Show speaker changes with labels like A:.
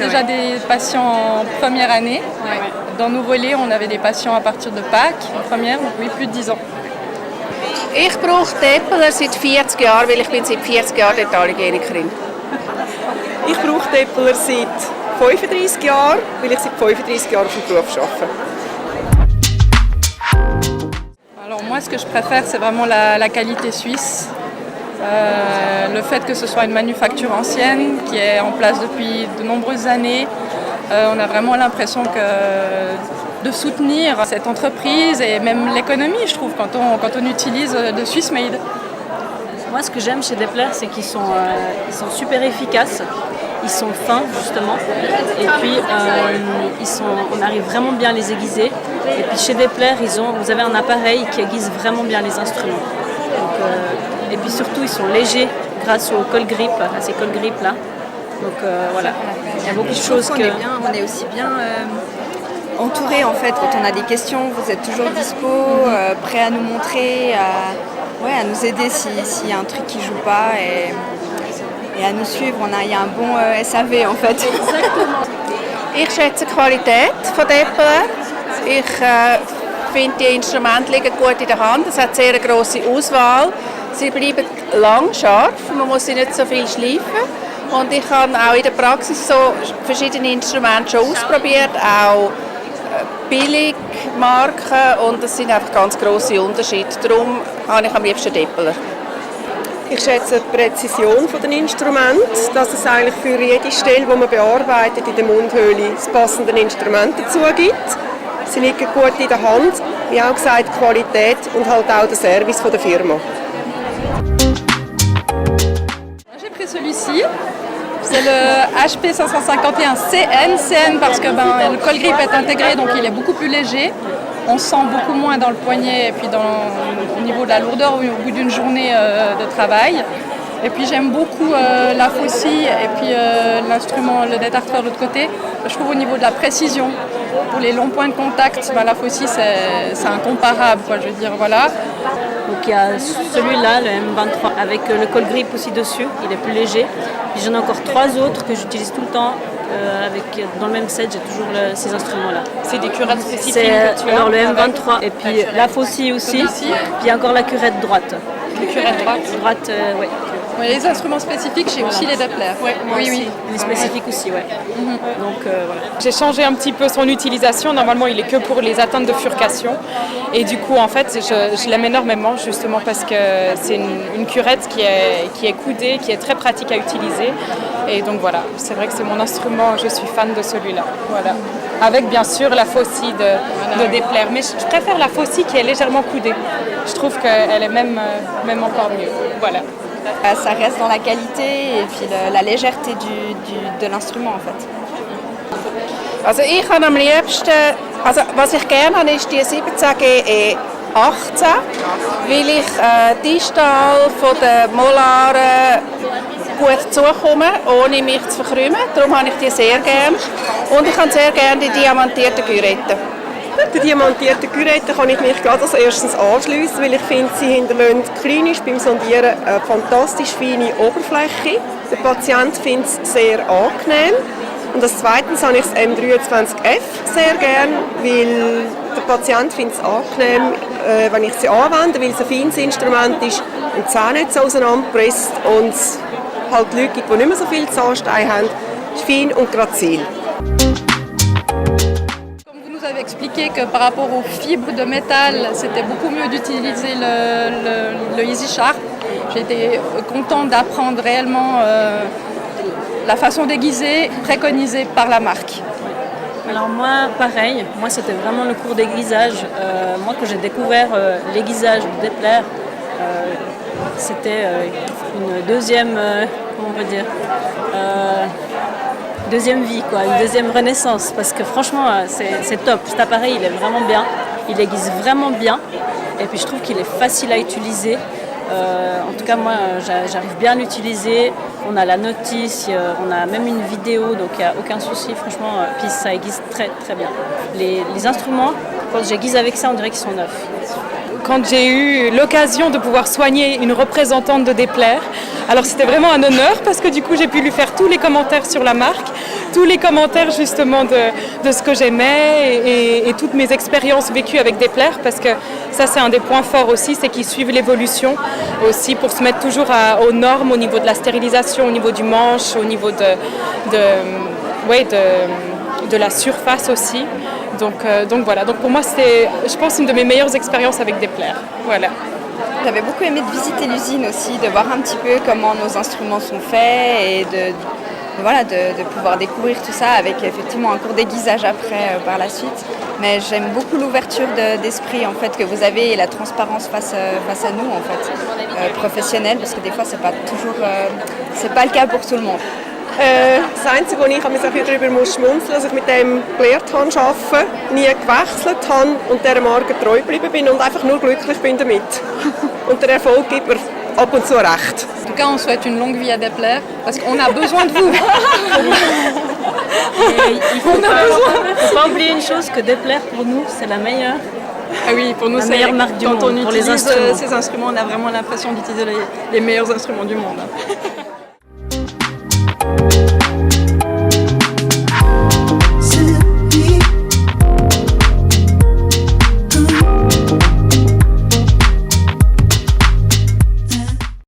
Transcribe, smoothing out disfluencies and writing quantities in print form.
A: déjà des patients en première année. Ouais. Dans nos volets, on avait des patients à partir de Pâques, en première, donc oui, plus de 10 ans.
B: Ich brauche Deppeler seit 40 Jahren, weil ich bin seit 40 Jahren Dentalhygienikerin.
C: Ich brauche Deppeler seit 35 Jahren, weil ich seit 35 Jahren auf dem Beruf arbeite.
A: Alors moi, ce que je préfère, c'est vraiment la qualité suisse. Le fait que ce soit une manufacture ancienne qui est en place depuis de nombreuses années. On a vraiment l'impression de soutenir cette entreprise et même l'économie, je trouve, quand on utilise de Swiss Made.
D: Moi, ce que j'aime chez Depler, c'est qu'ils sont super efficaces. Ils sont fins, justement. Et puis, on arrive vraiment bien à les aiguiser. Et puis, chez Depler, vous avez un appareil qui aiguise vraiment bien les instruments. Donc, et puis surtout, ils sont légers grâce au col grip, à ces col grip là. Donc voilà, il y a beaucoup de choses que...
E: On est aussi bien entouré en fait. Quand on a des questions, vous êtes toujours dispo, prêt à nous montrer, à nous aider s'il y a un truc qui joue pas et à nous suivre. Il y a un bon SAV en fait.
D: Exactement.
B: Ich schätze die Qualität von Deppeler. Ich finde, die Instrumente liegen gut in der Hand. Es hat sehr eine grosse Auswahl. Sie bleiben lang scharf, man muss sie nicht so viel schleifen. Und ich habe auch in der Praxis so verschiedene Instrumente schon ausprobiert, auch Billigmarken, und das sind einfach ganz grosse Unterschiede. Darum habe ich am liebsten Deppeler.
C: Ich schätze die Präzision der Instrumente, dass es eigentlich für jede Stelle, die man bearbeitet in der Mundhöhle, das passende Instrument dazu gibt. Sie liegen gut in der Hand, wie auch gesagt, die Qualität und halt auch der Service der Firma.
A: J'ai pris celui-ci, c'est le HP 551 CN parce que le col grip est intégré, donc il est beaucoup plus léger. On sent beaucoup moins dans le poignet et puis au niveau de la lourdeur au bout d'une journée de travail. Et puis j'aime beaucoup la faucille et puis l'instrument, le détartreur de l'autre côté. Je trouve au niveau de la précision, pour les longs points de contact, la faucille c'est incomparable, je veux dire, voilà.
D: Donc il y a celui-là, le M23, avec le col grip aussi dessus, il est plus léger. Puis j'en ai encore 3 autres que j'utilise tout le temps. Dans le même set, j'ai toujours ces instruments-là.
A: C'est des curettes spécifiques que tu as?
D: Alors le M23 et puis la faucille aussi. Puis encore la curette droite.
A: La curette droite?
D: Droite, oui.
A: Ouais, les instruments spécifiques, j'ai aussi les Depler.
D: Ouais, oui. Les spécifiques aussi, ouais. Donc voilà.
F: J'ai changé un petit peu son utilisation. Normalement, il est que pour les atteintes de furcation. Et du coup, en fait, je l'aime énormément justement parce que c'est une curette qui est coudée, qui est très pratique à utiliser. Et donc voilà, c'est vrai que c'est mon instrument. Je suis fan de celui-là. Voilà. Avec bien sûr la faucille de Depler. Mais je préfère la faucille qui est légèrement coudée. Je trouve qu'elle est même encore mieux. Voilà.
E: Ça reste dans la qualité et puis la légèreté de l'instrument en fait.
B: Also ich habe am liebsten, was ich gerne habe, ist die 17GE 18, weil ich distal von den Molaren gut zukomme, ohne mich zu verkrümmen. Darum habe ich die sehr gerne. Und ich habe sehr gerne die diamantierten Curetten.
C: Die diamantierten Curetten kann ich mich gerade als erstes anschliessen, weil ich finde, sie hinterlassen klinisch beim Sondieren eine fantastisch feine Oberfläche. Der Patient findet es sehr angenehm. Und als Zweitens habe ich das M23F sehr gern, weil der Patient findet es angenehm, wenn ich sie anwende, weil es ein feines Instrument ist und die Zähne nicht so auseinanderpresst und halt die Leute, die nicht mehr so viel Zahnsteine haben, ist fein und grazil.
A: Vous avez expliqué que par rapport aux fibres de métal, c'était beaucoup mieux d'utiliser le Easy Sharp. J'ai été contente d'apprendre réellement la façon d'aiguiser préconisée par la marque.
D: Alors moi, pareil, c'était vraiment le cours d'aiguisage. Moi, quand j'ai découvert l'aiguisage de Depler, c'était une deuxième, comment on peut dire, deuxième vie, une deuxième renaissance, parce que franchement c'est top, cet appareil il est vraiment bien, il aiguise vraiment bien et puis je trouve qu'il est facile à utiliser. En tout cas moi j'arrive bien à l'utiliser, on a la notice, on a même une vidéo, donc il n'y a aucun souci franchement, puis ça aiguise très très bien. Les instruments, quand j'aiguise avec ça on dirait qu'ils sont neufs.
F: Quand j'ai eu l'occasion de pouvoir soigner une représentante de Depler, alors c'était vraiment un honneur parce que du coup j'ai pu lui faire tous les commentaires sur la marque. tous les commentaires justement de ce que j'aimais et toutes mes expériences vécues avec Depler, parce que ça c'est un des points forts aussi, c'est qu'ils suivent l'évolution aussi pour se mettre toujours aux normes au niveau de la stérilisation, au niveau du manche, au niveau de la surface aussi. Donc voilà, donc pour moi c'est, je pense, une de mes meilleures expériences avec Depler. Voilà.
E: J'avais beaucoup aimé de visiter l'usine aussi, de voir un petit peu comment nos instruments sont faits et de pouvoir découvrir tout ça avec effectivement un cours d'aiguisage après par la suite. Mais j'aime beaucoup l'ouverture d'esprit en fait que vous avez et la transparence face à nous en fait, professionnels, parce que des fois c'est pas le cas pour tout le monde.
C: Das Einzige, wo ich ein bisschen darüber schmunzeln muss, dass ich mit dem gelernt habe, arbeiten, nie gewechselt habe und dieser Marke treu geblieben bin und einfach nur glücklich bin damit. Und der Erfolg gibt mir ab und zu recht.
A: En tout cas, on souhaite une longue vie à Depler parce qu'on a besoin de vous.
D: Il ne faut pas oublier une chose, que Depler pour nous c'est la meilleure.
A: Ah oui, pour nous,
D: La
A: c'est
D: meilleure marque du
A: quand
D: monde
A: on
D: pour les
A: utilise
D: instruments.
A: ces instruments, on a vraiment l'impression d'utiliser les meilleurs instruments du monde.